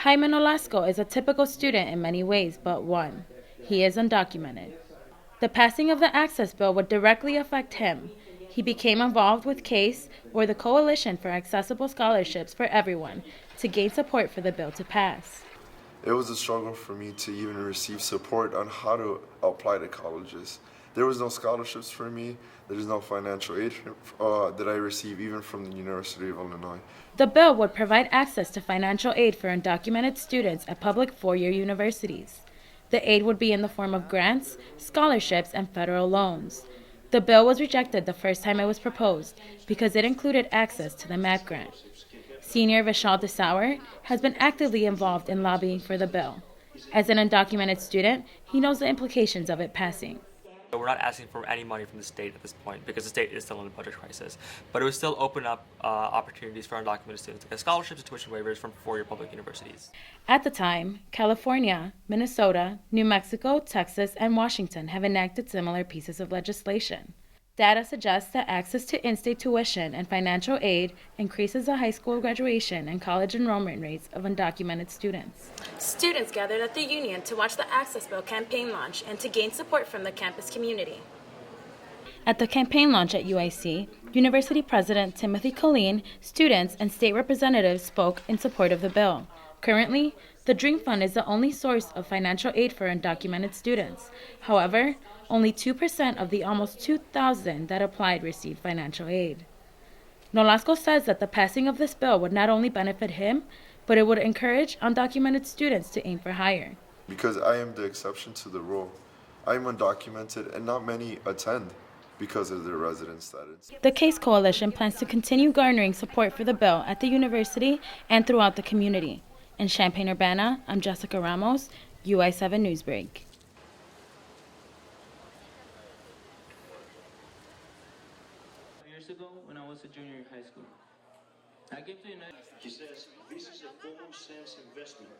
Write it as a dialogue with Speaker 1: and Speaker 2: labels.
Speaker 1: Jaime Nolasco is a typical student in many ways but one. He is undocumented. The passing of the Access Bill would directly affect him. He became involved with CASE, or the Coalition for Accessible Scholarships for Everyone, to gain support for the bill to pass.
Speaker 2: It was a struggle for me to even receive support on how to apply to colleges. There was no scholarships for me. There is no financial aid that I receive even from the University of Illinois.
Speaker 1: The bill would provide access to financial aid for undocumented students at public four-year universities. The aid would be in the form of grants, scholarships, and federal loans. The bill was rejected the first time it was proposed because it included access to the MAP grant. Senior Vishal Desauer has been actively involved in lobbying for the bill. As an undocumented student, he knows the implications of it passing.
Speaker 3: We're not asking for any money from the state at this point because the state is still in a budget crisis. But it would still open up opportunities for undocumented students to get scholarships and tuition waivers from four-year public universities.
Speaker 1: At the time, California, Minnesota, New Mexico, Texas, and Washington have enacted similar pieces of legislation. Data suggests that access to in-state tuition and financial aid increases the high school graduation and college enrollment rates of undocumented students. Students gathered at the Union to watch the Access Bill campaign launch and to gain support from the campus community. At the campaign launch at UIC, University President Timothy Colleen, students, and state representatives spoke in support of the bill. Currently, the Dream Fund is the only source of financial aid for undocumented students. However, only 2% of the almost 2,000 that applied received financial aid. Nolasco says that the passing of this bill would not only benefit him, but it would encourage undocumented students to aim for higher.
Speaker 2: Because I am the exception to the rule. I am undocumented and not many attend because of their residence status.
Speaker 1: The CASE Coalition plans to continue garnering support for the bill at the university and throughout the community. In Champaign, Urbana, I'm Jessica Ramos, UI7 Newsbreak.
Speaker 4: Years ago, when I was a junior in high school, I came to the United States.
Speaker 5: He says this is a common sense investment.